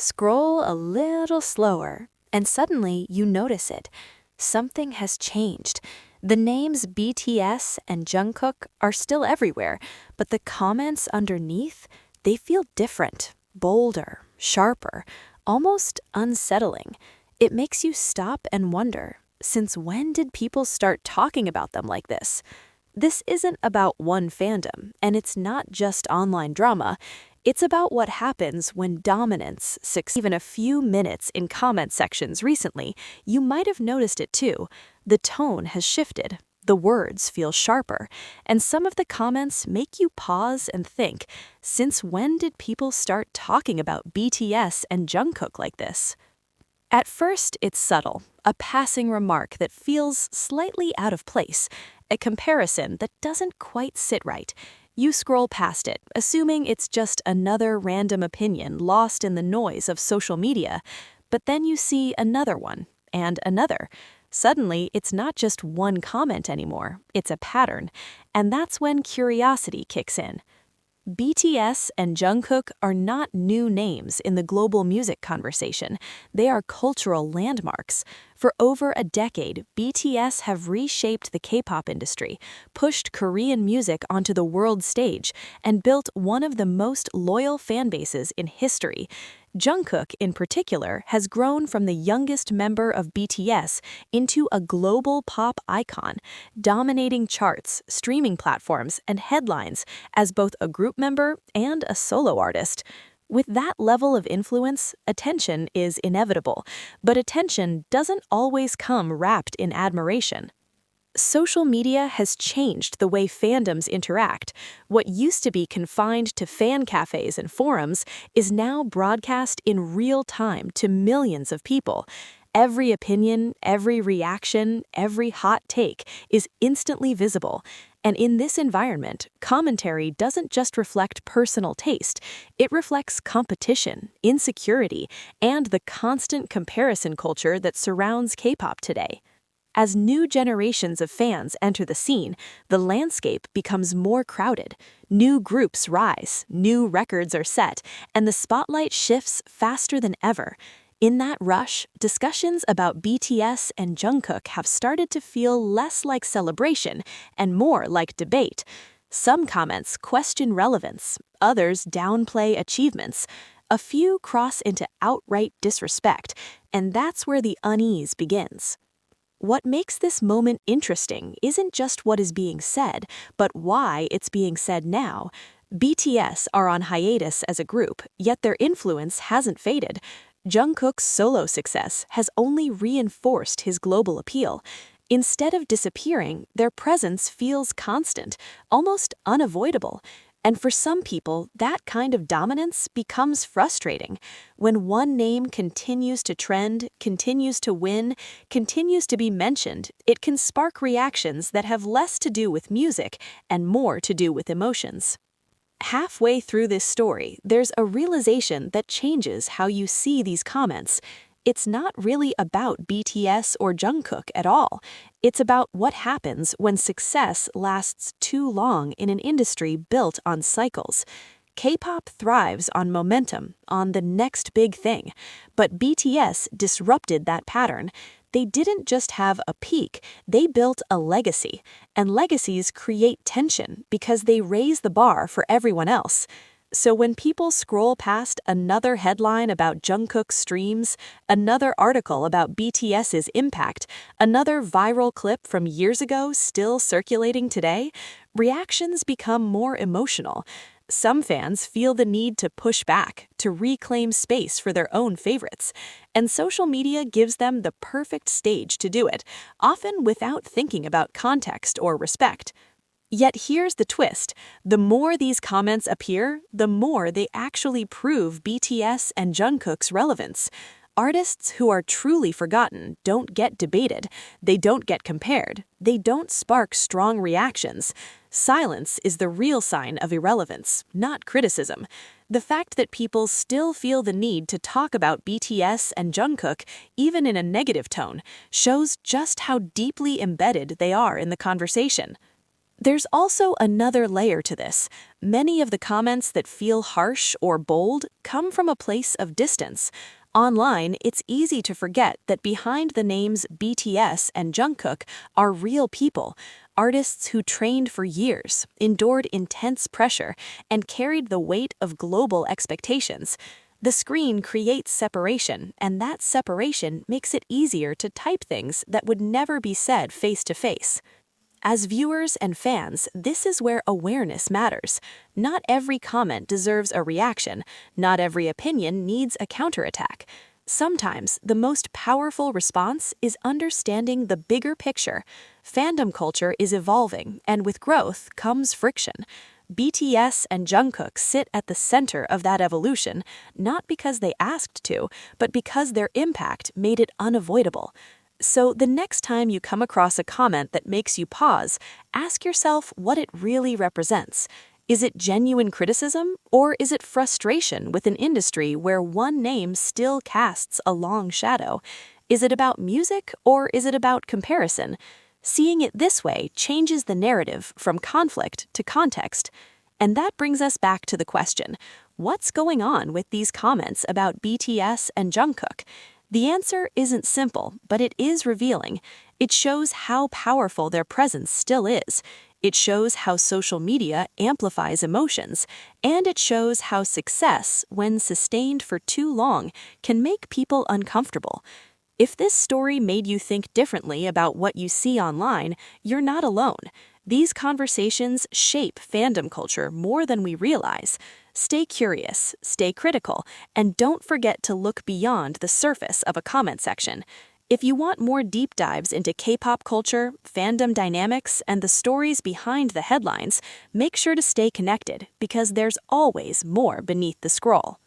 Scroll a little slower, and suddenly you notice it. Something has changed. The names BTS and Jungkook are still everywhere, but the comments underneath, they feel different, bolder, sharper, almost unsettling. It makes you stop and wonder, since when did people start talking about them like this? This isn't about one fandom, and it's not just online drama. It's about what happens when dominance succeeds. Even a few minutes in comment sections recently, you might have noticed it too. The tone has shifted, the words feel sharper, and some of the comments make you pause and think, since when did people start talking about BTS and Jungkook like this? At first, it's subtle, a passing remark that feels slightly out of place, a comparison that doesn't quite sit right. You scroll past it, assuming it's just another random opinion lost in the noise of social media, but then you see another one, and another. Suddenly, it's not just one comment anymore, it's a pattern, and that's when curiosity kicks in. BTS and Jungkook are not new names in the global music conversation. They are cultural landmarks. For over a decade, BTS have reshaped the K-pop industry, pushed Korean music onto the world stage, and built one of the most loyal fan bases in history. Jungkook, in particular, has grown from the youngest member of BTS into a global pop icon, dominating charts, streaming platforms, and headlines as both a group member and a solo artist. With that level of influence, attention is inevitable, but attention doesn't always come wrapped in admiration. Social media has changed the way fandoms interact. What used to be confined to fan cafes and forums is now broadcast in real time to millions of people. Every opinion, every reaction, every hot take is instantly visible. And in this environment, commentary doesn't just reflect personal taste, it reflects competition, insecurity, and the constant comparison culture that surrounds K-pop today. As new generations of fans enter the scene, the landscape becomes more crowded. New groups rise, new records are set, and the spotlight shifts faster than ever. In that rush, discussions about BTS and Jungkook have started to feel less like celebration and more like debate. Some comments question relevance, others downplay achievements. A few cross into outright disrespect, and that's where the unease begins. What makes this moment interesting isn't just what is being said, but why it's being said now. BTS are on hiatus as a group, yet their influence hasn't faded. Jungkook's solo success has only reinforced his global appeal. Instead of disappearing, their presence feels constant, almost unavoidable. And for some people, that kind of dominance becomes frustrating. When one name continues to trend, continues to win, continues to be mentioned, it can spark reactions that have less to do with music and more to do with emotions. Halfway through this story, there's a realization that changes how you see these comments. It's not really about BTS or Jungkook at all. It's about what happens when success lasts too long in an industry built on cycles. K-pop thrives on momentum, on the next big thing. But BTS disrupted that pattern. They didn't just have a peak, they built a legacy. And legacies create tension because they raise the bar for everyone else. So when people scroll past another headline about Jungkook's streams, another article about BTS's impact, another viral clip from years ago still circulating today, reactions become more emotional. Some fans feel the need to push back, to reclaim space for their own favorites, and social media gives them the perfect stage to do it, often without thinking about context or respect. Yet here's the twist. The more these comments appear, the more they actually prove BTS and Jungkook's relevance. Artists who are truly forgotten don't get debated, they don't get compared, they don't spark strong reactions. Silence is the real sign of irrelevance, not criticism. The fact that people still feel the need to talk about BTS and Jungkook, even in a negative tone, shows just how deeply embedded they are in the conversation. There's also another layer to this. Many of the comments that feel harsh or bold come from a place of distance. Online, it's easy to forget that behind the names BTS and Jungkook are real people, artists who trained for years, endured intense pressure, and carried the weight of global expectations. The screen creates separation, and that separation makes it easier to type things that would never be said face to face. As viewers and fans, this is where awareness matters. Not every comment deserves a reaction. Not every opinion needs a counterattack. Sometimes the most powerful response is understanding the bigger picture. Fandom culture is evolving, and with growth comes friction. BTS and Jungkook sit at the center of that evolution, not because they asked to, but because their impact made it unavoidable. So the next time you come across a comment that makes you pause, ask yourself what it really represents. Is it genuine criticism, or is it frustration with an industry where one name still casts a long shadow? Is it about music, or is it about comparison? Seeing it this way changes the narrative from conflict to context. And that brings us back to the question, what's going on with these comments about BTS and Jungkook? The answer isn't simple, but it is revealing. It shows how powerful their presence still is. It shows how social media amplifies emotions, and it shows how success, when sustained for too long, can make people uncomfortable. If this story made you think differently about what you see online, you're not alone. These conversations shape fandom culture more than we realize. Stay curious, stay critical, and don't forget to look beyond the surface of a comment section. If you want more deep dives into K-pop culture, fandom dynamics, and the stories behind the headlines, make sure to stay connected because there's always more beneath the scroll.